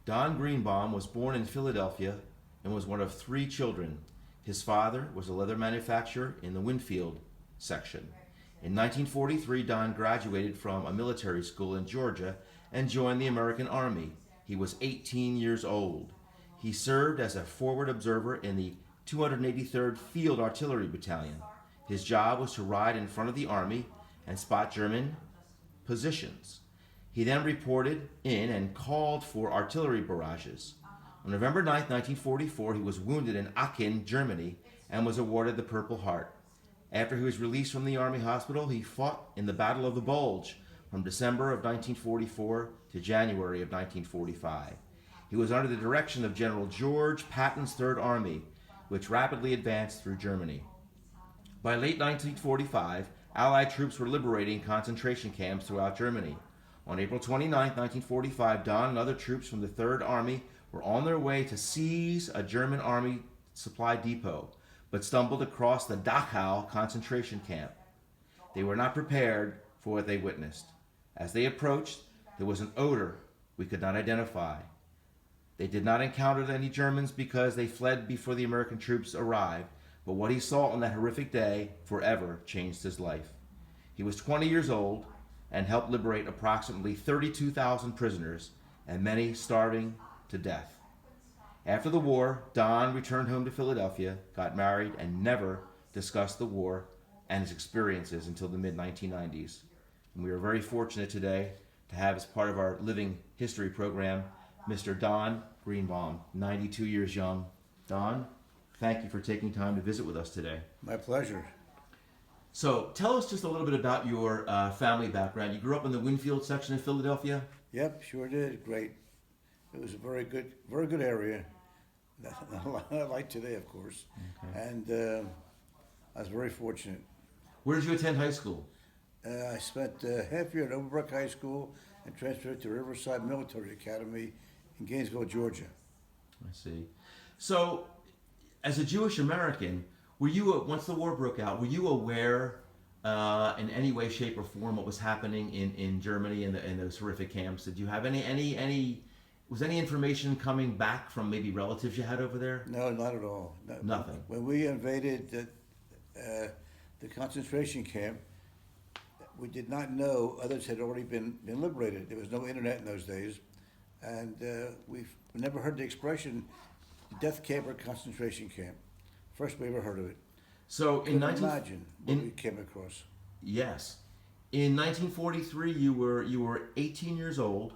Don Greenbaum was born in Philadelphia and was one of three children. His father was a leather manufacturer in the Winfield section. In 1943, Don graduated from a military school in Georgia and joined the American Army. He was 18 years old. He served as a forward observer in the 283rd Field Artillery Battalion. His job was to ride in front of the Army and spot German positions. He then reported in and called for artillery barrages. On November 9, 1944, he was wounded in Aachen, Germany, and was awarded the Purple Heart. After he was released from the Army hospital, he fought in the Battle of the Bulge from December of 1944 to January of 1945. He was under the direction of General George Patton's Third Army, which rapidly advanced through Germany. By late 1945, Allied troops were liberating concentration camps throughout Germany. On April 29, 1945, Don and other troops from the Third Army were on their way to seize a German Army supply depot, but stumbled across the Dachau concentration camp. They were not prepared for what they witnessed. As they approached, there was an odor we could not identify. They did not encounter any Germans because they fled before the American troops arrived, but what he saw on that horrific day forever changed his life. He was 20 years old and helped liberate approximately 32,000 prisoners and many starving to death. After the war, Don returned home to Philadelphia, got married, and never discussed the war and his experiences until the mid-1990s. And we are very fortunate today to have as part of our Living History program, Mr. Don Greenbaum, 92 years young. Don, thank you for taking time to visit with us today. My pleasure. So tell us just a little bit about your family background. You grew up in the Winfield section of Philadelphia? Yep, sure did. Great. It was a very good area. Not like today, of course. Okay. And I was very fortunate. Where did you attend high school? I spent half a year at Overbrook High School and transferred to Riverside Military Academy in Gainesville, Georgia. I see. So, as a Jewish American, were you, once the war broke out, were you aware in any way, shape, or form what was happening in Germany in those horrific camps? Did you have was any information coming back from maybe relatives you had over there? No, not at all. Nothing. When we invaded the concentration camp, we did not know others had already been liberated. There was no internet in those days. And we've never heard the expression death camp or concentration camp. First we ever heard of it. So imagine what we came across. Yes. In 1943, you were 18 years old,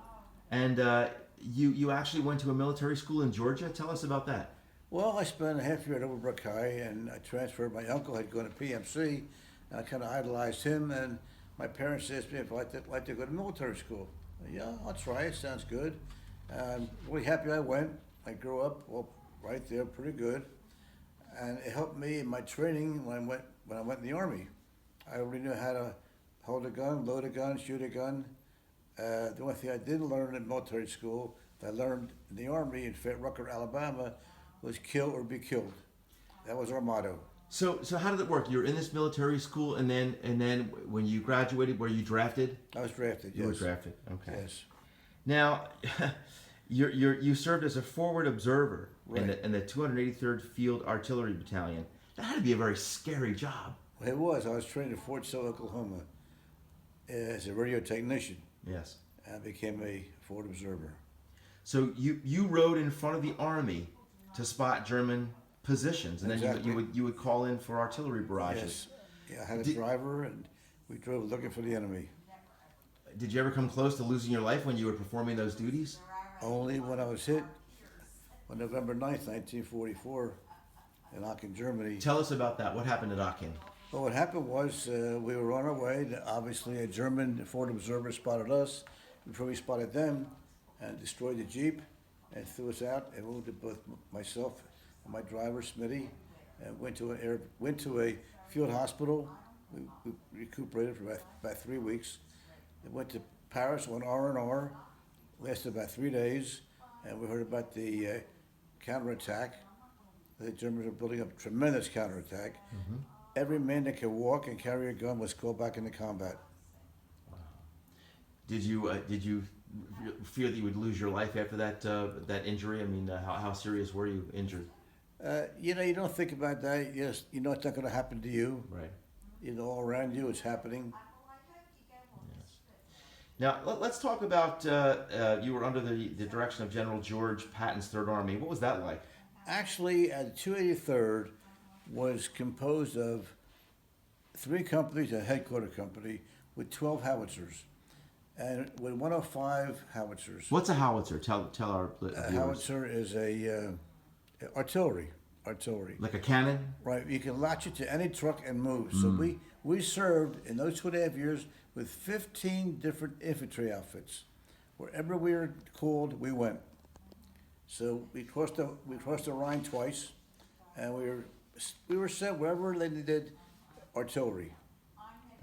and you actually went to a military school in Georgia. Tell us about that. Well, I spent a half year at Overbrook High, and I transferred. My uncle had gone to PMC, and I kind of idolized him. And my parents asked me if I'd like to go to military school. Yeah, I'll try it. Sounds good. I'm really happy I went. I grew up right there, pretty good, and it helped me in my training when I went in the Army. I already knew how to hold a gun, load a gun, shoot a gun. The only thing I didn't learn in military school that I learned in the Army in Fort Rucker, Alabama, was kill or be killed. That was our motto. So how did it work? You were in this military school, and then when you graduated, were you drafted? I was drafted. Yes. You were drafted. Okay. Yes. Now, you served as a forward observer Right. in the 283rd Field Artillery Battalion. That had to be a very scary job. Well, it was. I was trained at Fort Sill, Oklahoma, as a radio technician. Yes. I became a forward observer. So you rode in front of the Army to spot German positions, and then Exactly. you would call in for artillery barrages. Yes. Yeah, I had a driver, and we drove looking for the enemy. Did you ever come close to losing your life when you were performing those duties? Only when I was hit on November 9th, 1944, in Aachen, Germany. Tell us about that. What happened at Aachen? Well, what happened was we were on our way. Obviously, a German forward observer spotted us before we spotted them and destroyed the Jeep and threw us out and wounded both myself and my driver, Smitty, and went to a field hospital. We recuperated for about 3 weeks. Then went to Paris on R&R, lasted about 3 days, and we heard about the counterattack. The Germans were building up a tremendous counterattack. Mm-hmm. Every man that could walk and carry a gun was called back into combat. Did you fear that you would lose your life after that injury? I mean, how serious were you injured? You don't think about that. Yes, you know it's not going to happen to you. Right. All around you, it's happening. Yes. Now let's talk about you were under the direction of General George Patton's Third Army. What was that like? Actually, the 283rd was composed of 3 companies, a headquarter company, with 12 howitzers, and with 105 howitzers. What's a howitzer? Tell our viewers. A howitzer is a artillery. Like a cannon? Right, you can latch it to any truck and move. So we served in those 2.5 years with 15 different infantry outfits. Wherever we were called, we went. So we crossed the Rhine twice, and we were sent wherever they needed artillery.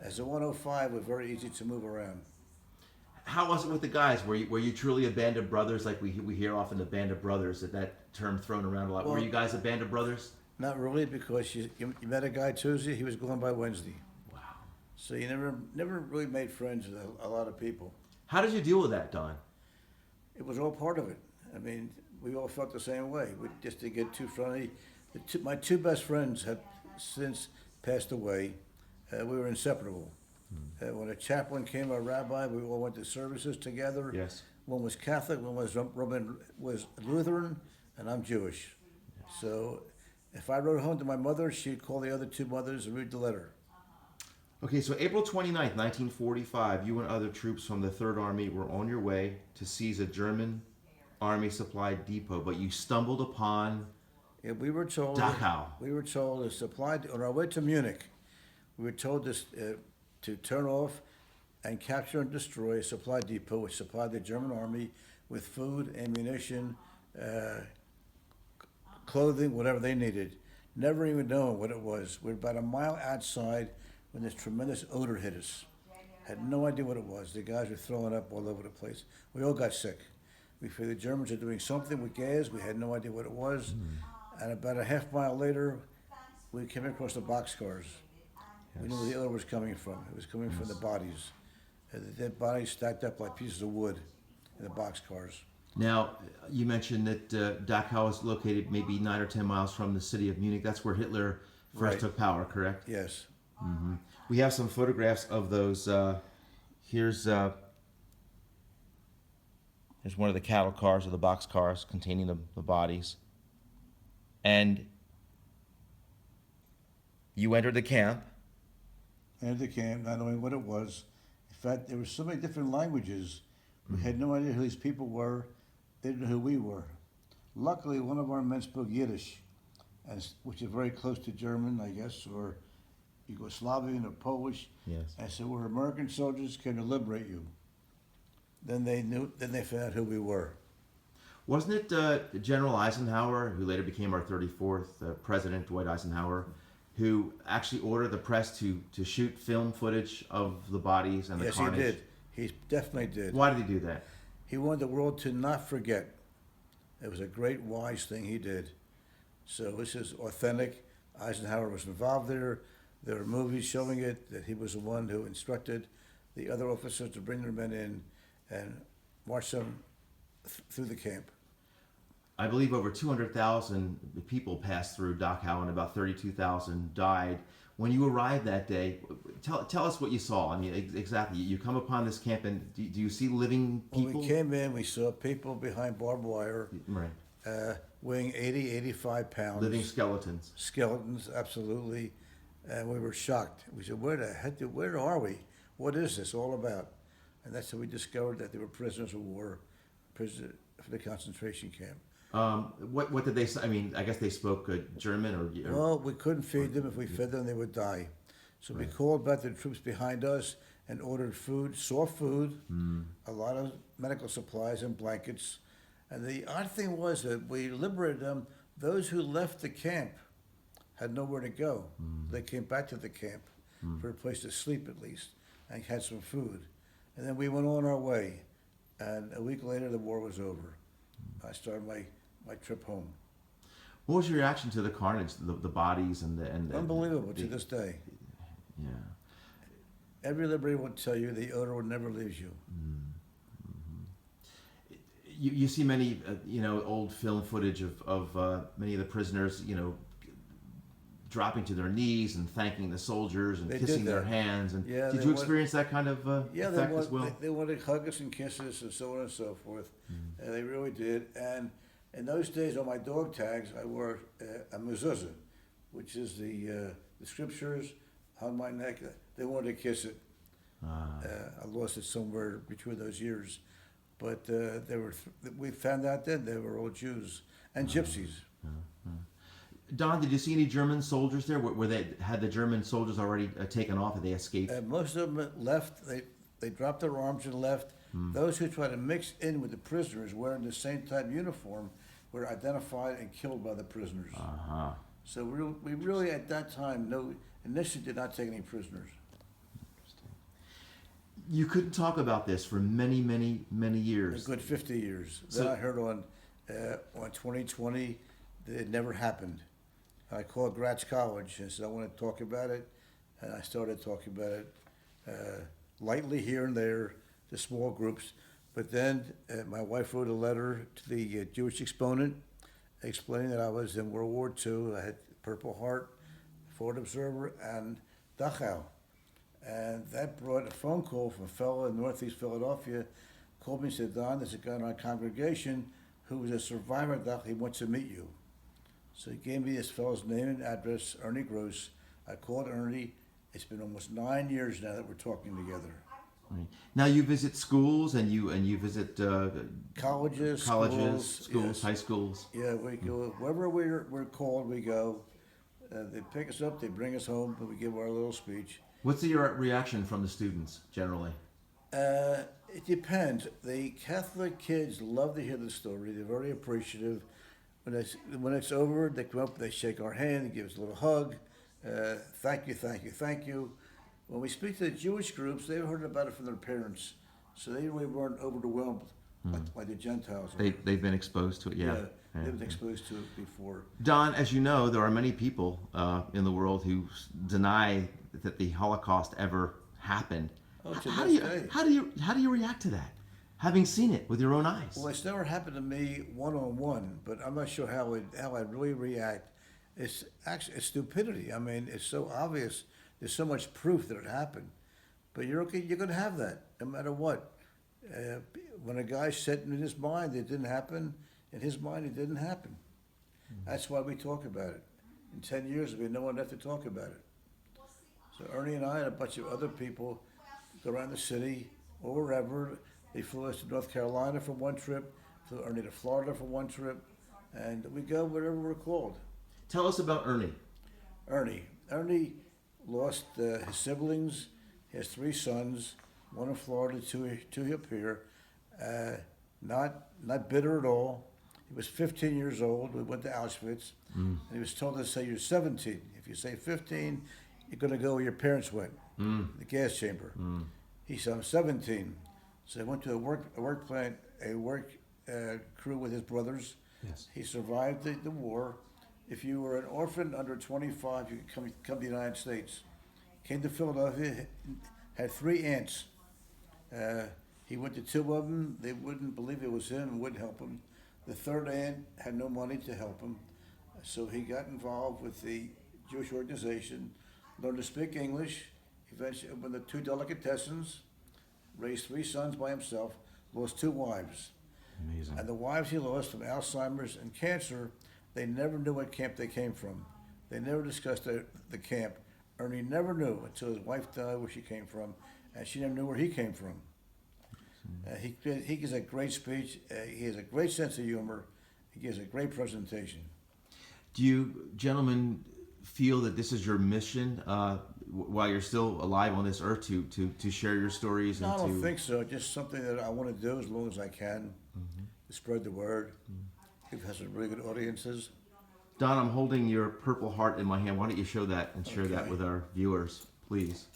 As a 105, was very easy to move around. How was it with the guys? Were you truly a band of brothers, like we hear often the band of brothers, that term thrown around a lot? Well, were you guys a band of brothers? Not really, because you met a guy Tuesday, he was gone by Wednesday. Wow. So you never really made friends with a lot of people. How did you deal with that, Don? It was all part of it. I mean, we all felt the same way. We just didn't get too friendly. My 2 best friends have since passed away. We were inseparable. When a chaplain came, a rabbi, we all went to services together. Yes. One was Catholic, one was Lutheran, and I'm Jewish. So if I wrote home to my mother, she'd call the other 2 mothers and read the letter. Okay, so April 29th, 1945, you and other troops from the Third Army were on your way to seize a German Army supply depot, but you stumbled upon We were told. Dachau. We were told on our way to Munich. We were told to turn off and capture and destroy a supply depot which supplied the German army with food, ammunition, clothing, whatever they needed. Never even knowing what it was. We were about a mile outside when this tremendous odor hit us. Had no idea what it was. The guys were throwing up all over the place. We all got sick. We figured the Germans were doing something with gas. We had no idea what it was. And about a half mile later, we came across the boxcars. We knew where the odor was coming from. It was coming from the bodies. The dead bodies stacked up like pieces of wood in the boxcars. Now, you mentioned that Dachau is located maybe 9 or 10 miles from the city of Munich. That's where Hitler first took power, correct? Yes. Mm-hmm. We have some photographs of those. Here's one of the cattle cars or the box cars containing the bodies. And you entered the camp. Entered the camp, not knowing what it was. In fact, there were so many different languages. We had no idea who these people were. They didn't know who we were. Luckily, one of our men spoke Yiddish, which is very close to German, I guess, or Yugoslavian or Polish. Yes. And said, we're American soldiers, came to liberate you. Then they found out who we were. Wasn't it General Eisenhower, who later became our 34th president, Dwight Eisenhower, who actually ordered the press to shoot film footage of the bodies and the carnage? Yes, he did. He definitely did. Why did he do that? He wanted the world to not forget. It was a great, wise thing he did. So this is authentic. Eisenhower was involved there. There are movies showing it, that he was the one who instructed the other officers to bring their men in and march them through the camp. I believe over 200,000 people passed through Dachau and about 32,000 died. When you arrived that day, tell us what you saw. I mean, exactly. You come upon this camp, and do you see living people? When we came in, we saw people behind barbed wire, right, weighing 80, 85 pounds. Living skeletons. Skeletons, absolutely. And we were shocked. We said, where are we? What is this all about? And that's how we discovered that they were prisoners of war, prisoners for the concentration camp. What did they say? I mean, I guess they spoke German or... Well, we couldn't feed them. If we fed them, they would die. So we called back the troops behind us and ordered food, soft food, a lot of medical supplies and blankets. And the odd thing was that we liberated them. Those who left the camp had nowhere to go. They came back to the camp for a place to sleep at least and had some food. And then we went on our way. And a week later, the war was over. I started my trip home. What was your reaction to the carnage, the bodies and the Unbelievable to this day. Yeah. Every liberator will tell you the odor will never leave you. you see many, old film footage of many of the prisoners, dropping to their knees and thanking the soldiers and They kissing did their that. hands. And Yeah, did they you want- experience that kind of effect as well? They wanted to hug us and kiss us and so on and so forth. And they really did. And in those days, on my dog tags, I wore a mezuzah, which is the scriptures on my neck. They wanted to kiss it. I lost it somewhere between those years. But we found out then they were all Jews and gypsies. Don, did you see any German soldiers there? Had the German soldiers already taken off? Had they escaped? Most of them left. They dropped their arms and left. Those who tried to mix in with the prisoners wearing the same type of uniform were identified and killed by the prisoners. So we really at that time initially did not take any prisoners. You couldn't talk about this for many, many, many A years. good 50 years. So- Then I heard on 2020 that it never happened. I called Gratz College and said I want to talk about it, and I started talking about it lightly here and there to small groups. But then my wife wrote a letter to the Jewish exponent explaining that I was in World War II. I had Purple Heart, Forward Observer, and Dachau. And that brought a phone call from a fellow in Northeast Philadelphia, called me and said, Don, there's a guy in our congregation who was a survivor of Dachau. He wants to meet you. So he gave me this fellow's name and address, Ernie Gross. I called Ernie. It's been almost 9 years now that we're talking together. Right. Now you visit schools and you visit Colleges, schools, yes. high schools. Yeah, we go wherever we're called. We go. They pick us up. They bring us home, and we give our little speech. What's your reaction from the students generally? It depends. The Catholic kids love to hear the story. They're very appreciative. When it's over, they come up, they shake our hand, they give us a little hug. Thank you, thank you, thank you. When we speak to the Jewish groups, they've heard about it from their parents, so they really weren't overwhelmed like the Gentiles. They've been exposed to it, yeah. They've been exposed to it before. Don, as you know, there are many people in the world who deny that the Holocaust ever happened. Oh, to how this do day. how do you react to that, having seen it with your own eyes? Well, it's never happened to me one-on-one, but I'm not sure how I'd really react. It's stupidity. I mean, it's so obvious. There's so much proof that it happened. But you're okay. You're going to have that no matter what. When a guy said in his mind it didn't happen, in his mind it didn't happen. That's why we talk about it. In 10 years, there'll be no one left to talk about it. So Ernie and I and a bunch of other people go around the city or wherever. They flew us to North Carolina for one trip, flew Ernie to Florida for one trip, and we go wherever we're called. Tell us about Ernie. Ernie lost his siblings. He has 3 sons, one in Florida, two up here. Not bitter at all. He was 15 years old. We went to Auschwitz, and he was told to say you're 17. If you say 15, you're going to go where your parents went, the gas chamber. He said, I'm 17. So he went to a work crew with his brothers. Yes. He survived the war. If you were an orphan under 25, you could come to the United States. Came to Philadelphia, had 3 aunts. He went to 2 of them. They wouldn't believe it was him and wouldn't help him. The 3rd aunt had no money to help him. So he got involved with the Jewish organization, learned to speak English, eventually opened the 2 delicatessens, raised 3 sons by himself, lost 2 wives. Amazing. And the wives he lost from Alzheimer's and cancer, they never knew what camp they came from. They never discussed the camp. Ernie never knew until his wife died where she came from, and she never knew where he came from. He gives a great speech. He has a great sense of humor. He gives a great presentation. Do you gentlemen feel that this is your mission while you're still alive on this earth to share your stories? No, And I don't think so. Just something that I want to do as long as I can to spread the word. It has some really good audiences. Don, I'm holding your Purple Heart in my hand. Why don't you show that and share that Okay. with our viewers, please?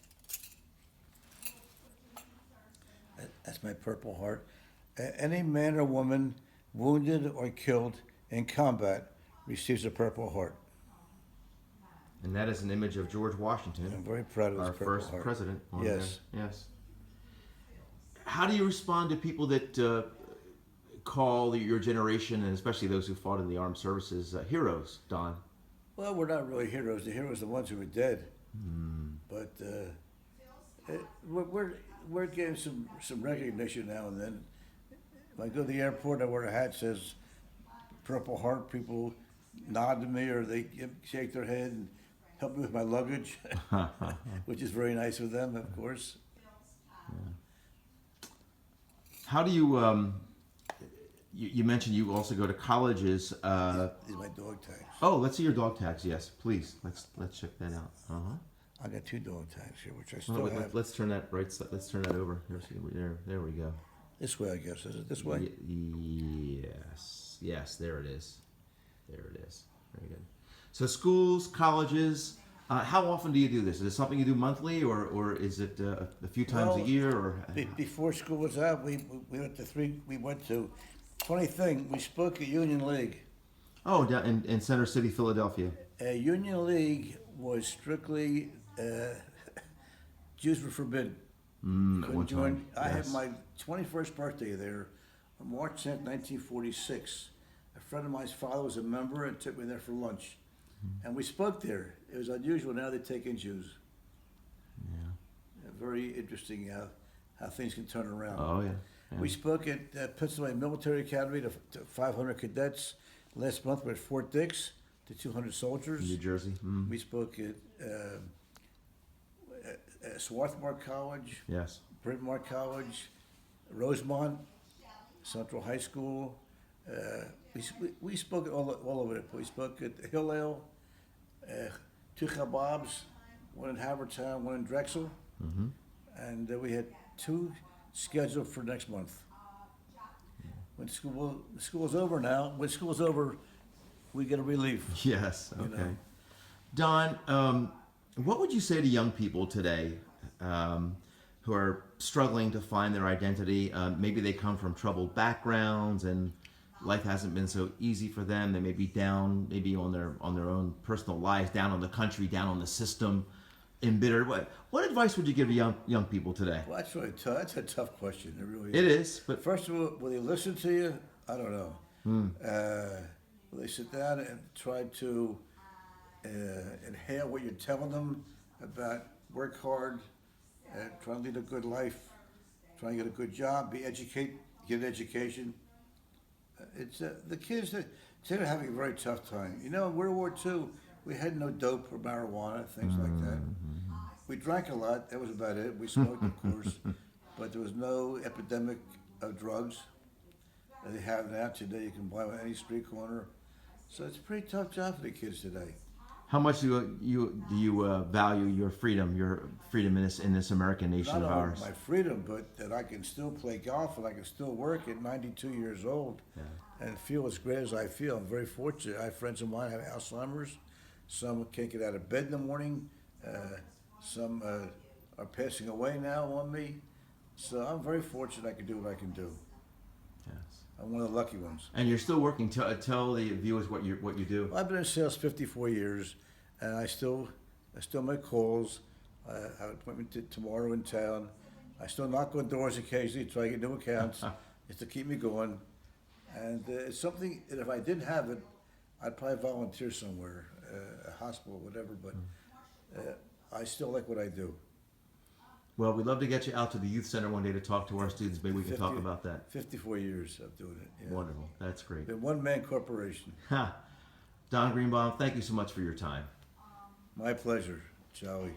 That's my Purple Heart. Any man or woman wounded or killed in combat receives a Purple Heart. And that is an image of George Washington, I'm very proud of this our Purple first Heart. president. On Yes. there. Yes. How do you respond to people that call your generation, and especially those who fought in the armed services, heroes, Don? Well, we're not really heroes. The heroes are the ones who are dead. But we're getting some recognition now and then. When I go to the airport, I wear a hat that says Purple Heart. People nod to me or they shake their head and help me with my luggage, which is very nice of them, of course. How do you, you mentioned you also go to colleges. These are my dog tags. Oh, let's see your dog tags. Yes, please. Let's check that out. I got 2 dog tags here, which I Oh, still wait, have. let's turn that right. Let's turn that over. There we go. This way, I guess. Is it this way? Yes. There it is. Very good. So schools, colleges. How often do you do this? Is it something you do monthly, or is it a few times a year? Or Before school was out, we went to 3. We went to. Funny thing, we spoke at Union League. Oh, down in Center City, Philadelphia. Union League was strictly Jews were forbidden. At one time. I had my 21st birthday there on March 10th, 1946. A friend of mine's father was a member and took me there for lunch. And we spoke there. It was unusual. Now they take in Jews. Yeah. Very interesting how things can turn around. Oh, yeah. We spoke at Pennsylvania Military Academy to 500 cadets. Last month we were at Fort Dix to 200 soldiers. New Jersey. We spoke at Swarthmore College, Yes. Bryn Mawr College, Rosemont, Central High School. We spoke all over it. We spoke at Hillel, 2 Chababs, one in Havertown, one in Drexel, and we had 2 scheduled for next month. When school's over now, we get a relief. Yes. You Okay. know. Don, what would you say to young people today who are struggling to find their identity? Maybe they come from troubled backgrounds and life hasn't been so easy for them. They may be down, maybe on their own personal lives, down on the country, down on the system, embittered. What advice would you give to young people today? Well, that's a tough question. It really is. It is, but First of all, will they listen to you? I don't know. Will they sit down and try to inhale what you're telling them about work hard, try to lead a good life, try to get a good job, get an education? It's the kids they're having a very tough time. You know, in World War II, we had no dope or marijuana, things like that. We drank a lot. That was about it. We smoked, of course, but there was no epidemic of drugs that they have now. Today, you can buy on any street corner. So it's a pretty tough job for the kids today. how much do you value your freedom in this American nation Not of only ours? my freedom, but that I can still play golf and I can still work at 92 years old and feel as great as I feel. I'm very fortunate. I have friends of mine who have Alzheimer's. Some can't get out of bed in the morning. Some are passing away now on me. So I'm very fortunate I can do what I can do. Yes. I'm one of the lucky ones. And you're still working. Tell the viewers what you do. I've been in sales 54 years, and I still make calls. I have an appointment tomorrow in town. I still knock on doors occasionally, try to get new accounts, just to keep me going. And it's something that if I didn't have it, I'd probably volunteer somewhere, a hospital, whatever. But I still like what I do. Well, we'd love to get you out to the youth center one day to talk to our students. Maybe we can talk about that. 54 years of doing it. Yeah. Wonderful. That's great. The one-man corporation. Don Greenbaum, thank you so much for your time. My pleasure, Charlie.